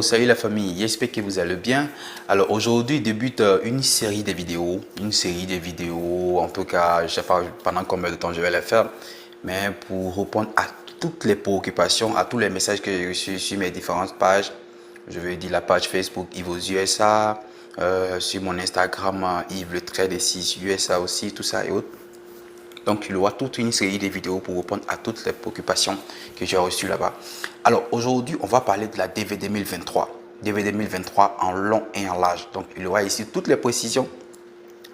Yo, salut la famille, j'espère que vous allez bien. Alors aujourd'hui débute une série de vidéos, en tout cas, je sais pas pendant combien de temps je vais les faire, mais pour répondre à toutes les préoccupations, à tous les messages que j'ai reçus sur mes différentes pages. Je veux dire la page Facebook Yves USA, sur mon Instagram Yves le trait des 6 USA aussi, tout ça et autres. Donc, il y aura toute une série de vidéos pour répondre à toutes les préoccupations que j'ai reçues là-bas. Alors, aujourd'hui, on va parler de la DV 2023. DV 2023 en long et en large. Donc, il y aura ici toutes les précisions,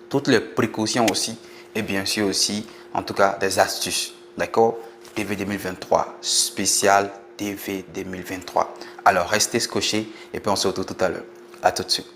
toutes les précautions aussi. Et bien sûr aussi, en tout cas, des astuces. D'accord? DV 2023, spécial DV 2023. Alors, restez scotchés et puis on se retrouve tout à l'heure. À tout de suite.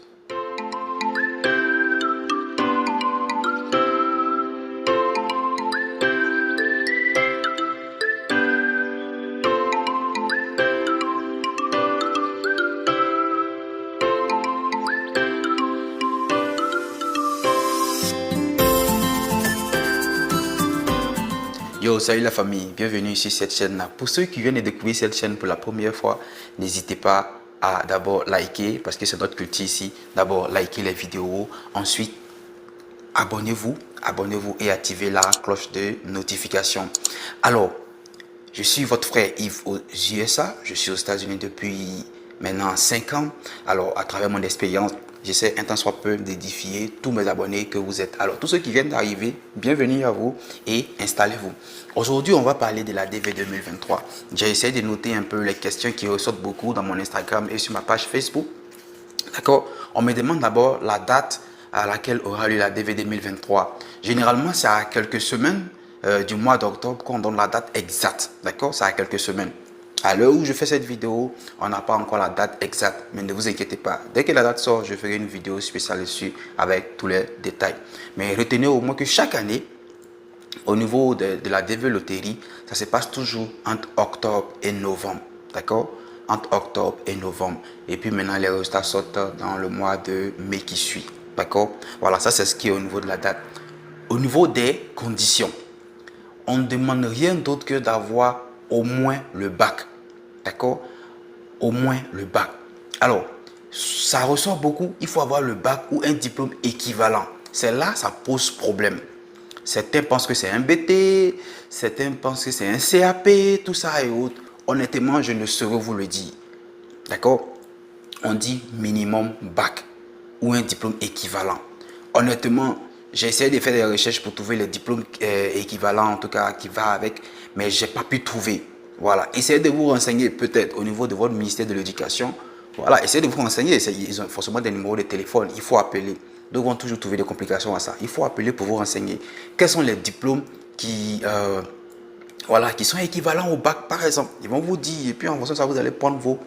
Yo, salut la famille, bienvenue sur cette chaîne-là. Pour ceux qui viennent de découvrir cette chaîne pour la première fois, n'hésitez pas à d'abord liker, parce que c'est notre culture ici. D'abord, liker les vidéos. Ensuite, abonnez-vous et activez la cloche de notification. Alors, je suis votre frère Yves aux USA. Je suis aux États-Unis depuis maintenant 5 ans. Alors, à travers mon expérience, j'essaie un tant soit peu d'édifier tous mes abonnés que vous êtes. Alors, tous ceux qui viennent d'arriver, bienvenue à vous et installez-vous. Aujourd'hui, on va parler de la DV 2023. J'ai essayé de noter un peu les questions qui ressortent beaucoup dans mon Instagram et sur ma page Facebook. D'accord? On me demande d'abord la date à laquelle aura lieu la DV 2023. Généralement, c'est à quelques semaines du mois d'octobre qu'on donne la date exacte. D'accord? C'est à quelques semaines. À l'heure où je fais cette vidéo, on n'a pas encore la date exacte, mais ne vous inquiétez pas. Dès que la date sort, je ferai une vidéo spéciale dessus avec tous les détails. Mais retenez au moins que chaque année, au niveau de la DV Loterie, ça se passe toujours entre octobre et novembre. D'accord? Entre octobre et novembre. Et puis maintenant, les résultats sortent dans le mois de mai qui suit. D'accord? Voilà, ça c'est ce qui est au niveau de la date. Au niveau des conditions, on ne demande rien d'autre que d'avoir au moins le bac. D'accord? Au moins le bac. Alors, ça ressort beaucoup, il faut avoir le bac ou un diplôme équivalent. C'est là, ça pose problème. Certains pensent que c'est un BT, certains pensent que c'est un CAP, tout ça et autres. Honnêtement, je ne saurais vous le dire. D'accord? On dit minimum bac ou un diplôme équivalent. Honnêtement, j'ai essayé de faire des recherches pour trouver les diplômes équivalents, en tout cas qui va avec, mais je n'ai pas pu trouver. Voilà, essayez de vous renseigner peut-être au niveau de votre ministère de l'Éducation. Voilà, essayez de vous renseigner. Ils ont forcément des numéros de téléphone. Il faut appeler. Donc, vont toujours trouver des complications à ça. Il faut appeler pour vous renseigner. Quels sont les diplômes qui, voilà, qui sont équivalents au bac, par exemple. Ils vont vous dire, et puis en fonction de ça, vous allez prendre vos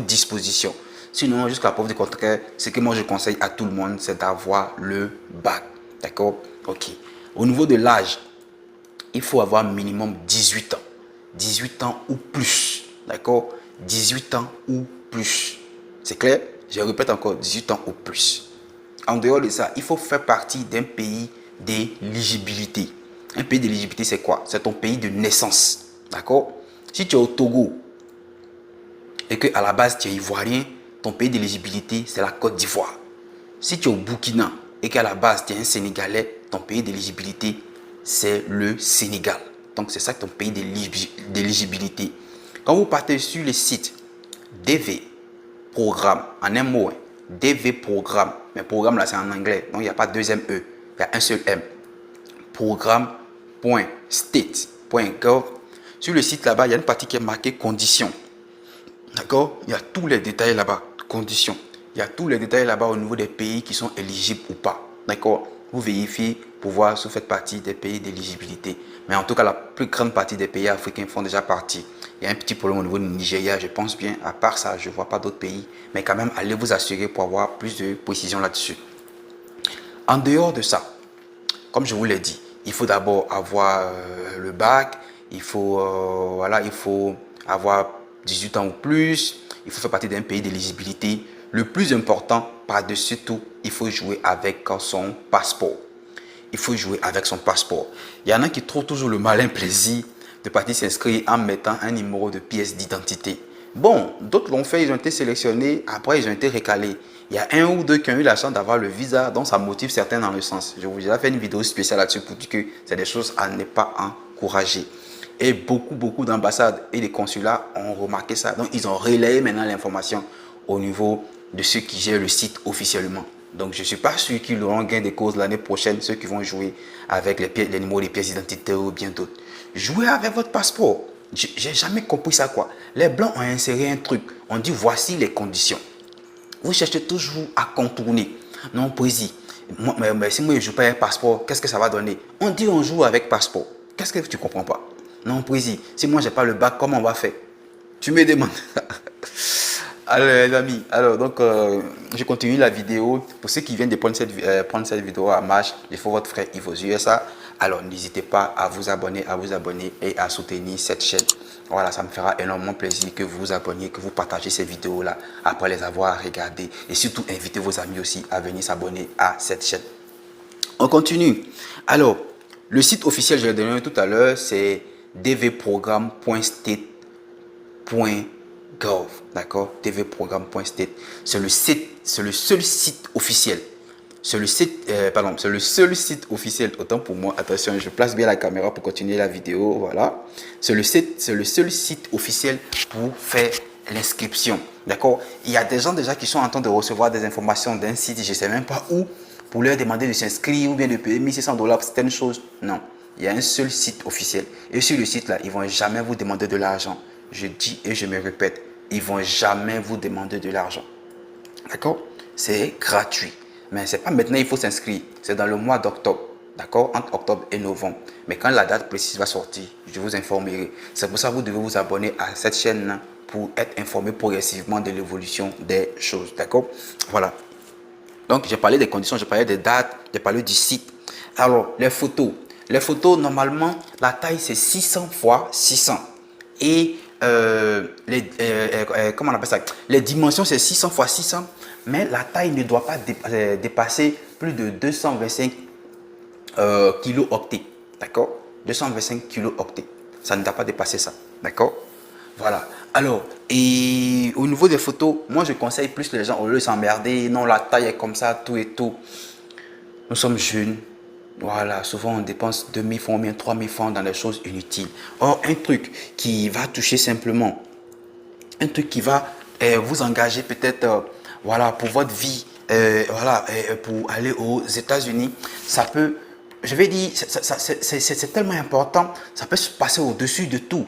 dispositions. Sinon, jusqu'à la preuve du contraire, ce que moi je conseille à tout le monde, c'est d'avoir le bac. D'accord? Ok. Au niveau de l'âge, il faut avoir minimum 18 ans. 18 ans ou plus. D'accord? 18 ans ou plus. C'est clair? Je répète encore, 18 ans ou plus. En dehors de ça, il faut faire partie d'un pays d'éligibilité. Un pays d'éligibilité, c'est quoi? C'est ton pays de naissance. D'accord? Si tu es au Togo et qu'à la base tu es ivoirien, ton pays d'éligibilité, c'est la Côte d'Ivoire. Si tu es au Burkina et qu'à la base tu es un Sénégalais, ton pays d'éligibilité, c'est le Sénégal. Donc, c'est ça ton pays d'éligibilité. Quand vous partez sur le site DV Programme, en un mot, DV Programme, mais programme là c'est en anglais, donc il n'y a pas de deuxième E, il y a un seul M. Programme.state.gov. Sur le site là-bas, il y a une partie qui est marquée conditions. D'accord? Il y a tous les détails là-bas, conditions. Il y a tous les détails là-bas au niveau des pays qui sont éligibles ou pas. D'accord? Vous vérifiez pour voir si vous faites partie des pays d'éligibilité. Mais en tout cas, la plus grande partie des pays africains font déjà partie. Il y a un petit problème au niveau du Nigeria, je pense bien. À part ça, je ne vois pas d'autres pays. Mais quand même, allez vous assurer pour avoir plus de précision là-dessus. En dehors de ça, comme je vous l'ai dit, il faut d'abord avoir le bac. Il faut avoir 18 ans ou plus. Il faut faire partie d'un pays d'éligibilité. Le plus important, par-dessus tout, il faut jouer avec son passeport. Il faut jouer avec son passeport. Il y en a qui trouvent toujours le malin plaisir de partir s'inscrire en mettant un numéro de pièce d'identité. Bon, d'autres l'ont fait, ils ont été sélectionnés, après ils ont été recalés. Il y a un ou deux qui ont eu la chance d'avoir le visa, donc ça motive certains dans le sens. Je vous ai déjà fait une vidéo spéciale là-dessus pour dire que c'est des choses à ne pas encourager. Et beaucoup d'ambassades et des consulats ont remarqué ça. Donc ils ont relayé maintenant l'information au niveau de ceux qui gèrent le site officiellement. Donc je ne suis pas sûr qu'ils auront gain de cause l'année prochaine, ceux qui vont jouer avec les numéros des pièces d'identité ou bien d'autres. Jouez avec votre passeport. J'ai jamais compris ça quoi. Les Blancs ont inséré un truc. On dit voici les conditions. Vous cherchez toujours à contourner. Non, poésie. Mais si moi je ne joue pas avec passeport, qu'est-ce que ça va donner? On dit on joue avec passeport. Qu'est-ce que tu ne comprends pas? Non, poésie. Si moi je n'ai pas le bac, comment on va faire? Tu me demandes. Alors les amis, alors donc je continue la vidéo. Pour ceux qui viennent de prendre cette vidéo à marche, il faut votre frère Ivo USA. Alors n'hésitez pas à vous abonner et à soutenir cette chaîne. Voilà, ça me fera énormément plaisir que vous vous abonniez, que vous partagez ces vidéos-là après les avoir regardées. Et surtout, invitez vos amis aussi à venir s'abonner à cette chaîne. On continue. Alors, le site officiel, je l'ai donné tout à l'heure, c'est dvprogramme.state.gov. D'accord, tvprogramme.state. C'est le seul site officiel. C'est le seul site officiel, autant pour moi, attention, je place bien la caméra pour continuer la vidéo, voilà. C'est le seul site officiel pour faire l'inscription, d'accord. Il y a des gens déjà qui sont en train de recevoir des informations d'un site, je ne sais même pas où, pour leur demander de s'inscrire ou bien de payer 1 600 $ pour certaines choses. Non, il y a un seul site officiel. Et sur le site là, ils ne vont jamais vous demander de l'argent. Je dis et je me répète, ils ne vont jamais vous demander de l'argent. D'accord? C'est gratuit. Mais ce n'est pas maintenant il faut s'inscrire. C'est dans le mois d'octobre. D'accord? Entre octobre et novembre. Mais quand la date précise va sortir, je vous informerai. C'est pour ça que vous devez vous abonner à cette chaîne pour être informé progressivement de l'évolution des choses. D'accord? Voilà. Donc, j'ai parlé des conditions, j'ai parlé des dates, j'ai parlé du site. Alors, les photos. Les photos, normalement, la taille, c'est 600 x 600. Et comment on appelle ça? Les dimensions, c'est 600 x 600. Mais la taille ne doit pas dépasser plus de 225 kilo-octets. D'accord? 225 kilo-octets. Ça ne doit pas dépasser ça. D'accord? Voilà. Alors, et au niveau des photos, moi je conseille plus les gens, au lieu de s'emmerder, non, la taille est comme ça, tout et tout. Nous sommes jeunes. Voilà, souvent on dépense 2000 francs ou bien 3000 francs dans des choses inutiles. Or, un truc qui va toucher simplement, un truc qui va vous engager peut-être voilà, pour votre vie, voilà, pour aller aux États-Unis, ça peut, je vais dire, c'est tellement important, ça peut se passer au-dessus de tout.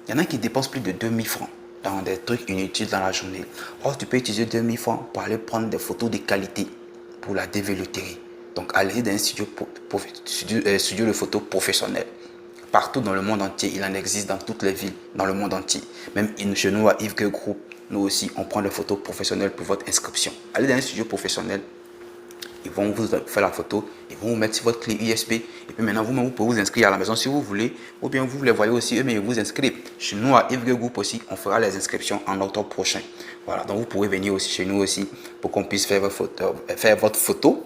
Il y en a qui dépensent plus de 2000 francs dans des trucs inutiles dans la journée. Or, tu peux utiliser 2000 francs pour aller prendre des photos de qualité pour la développer. Donc, allez dans un studio de photo professionnel. Partout dans le monde entier, il en existe dans toutes les villes, dans le monde entier. Même chez nous, à Yves Group, nous aussi, on prend des photos professionnelles pour votre inscription. Allez dans un studio professionnel, ils vont vous faire la photo, ils vont vous mettre sur votre clé USB. Et puis maintenant, vous-même, vous pouvez vous inscrire à la maison si vous voulez. Ou bien vous les voyez aussi, eux, mais ils vous inscrivent. Chez nous, à Yves Group aussi, on fera les inscriptions en octobre prochain. Voilà, donc vous pouvez venir aussi chez nous aussi pour qu'on puisse faire votre photo,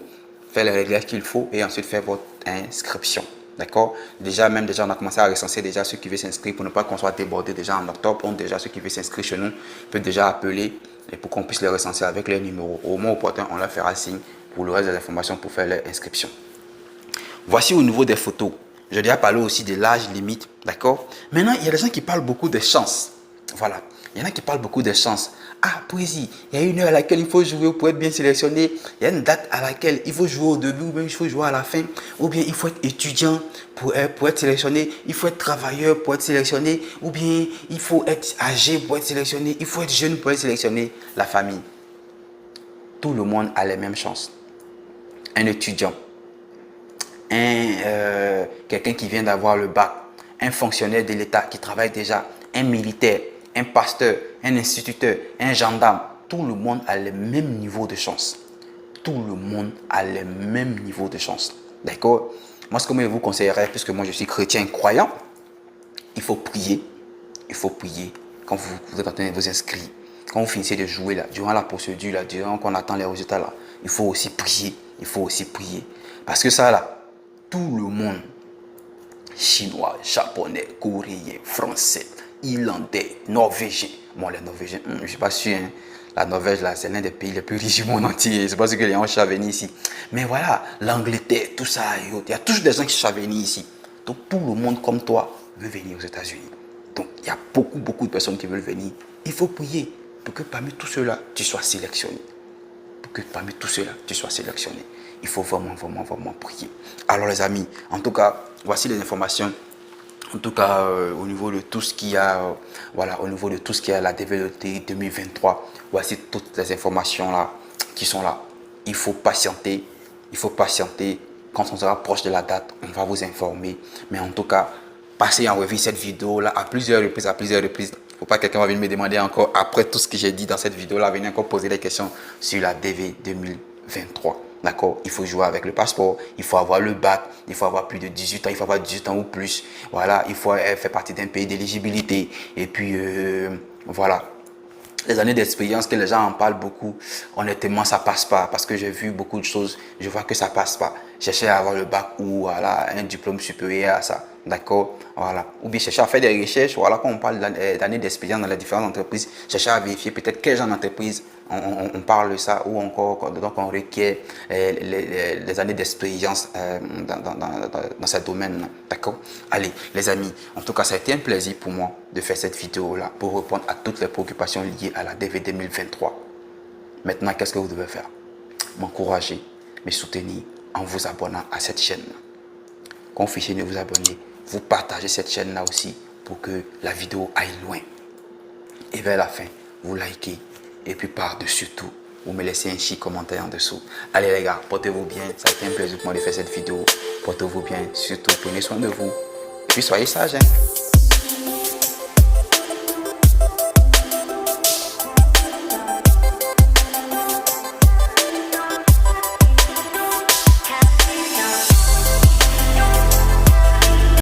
faire les réglages qu'il faut et ensuite faire votre inscription. D'accord? Déjà, on a commencé à recenser déjà ceux qui veulent s'inscrire pour ne pas qu'on soit débordé déjà en octobre. Donc, déjà, ceux qui veulent s'inscrire chez nous peuvent déjà appeler et pour qu'on puisse les recenser avec les numéros. Au moment opportun, on leur fera signe pour le reste des informations pour faire leur inscription. Voici au niveau des photos. J'ai déjà parlé aussi de l'âge limite. D'accord? Maintenant, il y a des gens qui parlent beaucoup des chances. Voilà. Il y en a qui parlent beaucoup des chances. Ah, poésie, il y a une heure à laquelle il faut jouer pour être bien sélectionné. Il y a une date à laquelle il faut jouer au début ou bien il faut jouer à la fin. Ou bien il faut être étudiant pour être sélectionné. Il faut être travailleur pour être sélectionné. Ou bien il faut être âgé pour être sélectionné. Il faut être jeune pour être sélectionné. La famille. Tout le monde a les mêmes chances. Un étudiant. Quelqu'un qui vient d'avoir le bac. Un fonctionnaire de l'État qui travaille déjà. Un militaire. Un pasteur, un instituteur, un gendarme, tout le monde a le même niveau de chance. Tout le monde a le même niveau de chance. D'accord? Moi, ce que je vous conseillerais, puisque moi je suis chrétien croyant, il faut prier. Il faut prier quand vous êtes en train de vous inscrire. Quand vous finissez de jouer là, durant la procédure, là, durant qu'on attend les résultats là, il faut aussi prier. Il faut aussi prier. Parce que ça là, tout le monde, chinois, japonais, coréen, français, irlandais, norvégien, Bon, les Norvégiens, je ne suis pas sûr. Hein. La Norvège, là, c'est l'un des pays les plus riches du monde entier. C'est pas ce que les gens cherchent à venir ici. Mais voilà, l'Angleterre, tout ça, il y a toujours des gens qui cherchent à venir ici. Donc, tout le monde comme toi veut venir aux États-Unis. Donc, il y a beaucoup de personnes qui veulent venir. Il faut prier pour que parmi tous ceux-là, tu sois sélectionné. Pour que parmi tous ceux-là, tu sois sélectionné. Il faut vraiment prier. Alors, les amis, en tout cas, voici les informations. En tout cas, au niveau de tout ce qu'il y a, voilà, au niveau de tout ce qu'il y a la DVT 2023, voici toutes les informations là qui sont là. Il faut patienter, il faut patienter. Quand on sera proche de la date, on va vous informer. Mais en tout cas, passez en revue cette vidéo là à plusieurs reprises, Il ne faut pas que quelqu'un va venir me demander encore après tout ce que j'ai dit dans cette vidéo là, venir encore poser des questions sur la DV 2023. D'accord, il faut jouer avec le passeport, il faut avoir le bac, il faut avoir plus de 18 ans, il faut avoir 18 ans ou plus. Voilà, il faut faire partie d'un pays d'éligibilité. Et puis, voilà. Les années d'expérience que les gens en parlent beaucoup, honnêtement, ça passe pas. Parce que j'ai vu beaucoup de choses, je vois que ça passe pas. Chercher à avoir le bac ou voilà, un diplôme supérieur à ça. D'accord, voilà. Ou bien chercher à faire des recherches. Voilà, quand on parle d'années d'expérience dans les différentes entreprises, chercher à vérifier peut-être quel genre d'entreprise on parle de ça ou encore donc on requiert les années d'expérience dans ce domaine. D'accord. Allez, les amis, en tout cas, ça a été un plaisir pour moi de faire cette vidéo-là pour répondre à toutes les préoccupations liées à la DV 2023. Maintenant, qu'est-ce que vous devez faire? M'encourager, me soutenir en vous abonnant à cette chaîne. Quand vous fichez de vous abonner, vous partagez cette chaîne-là aussi pour que la vidéo aille loin. Et vers la fin, vous likez. Et puis par-dessus tout, vous me laissez un chic commentaire en dessous. Allez les gars, portez-vous bien. Ça a été un plaisir pour moi de faire cette vidéo. Portez-vous bien. Surtout, prenez soin de vous. Et puis soyez sages. Hein.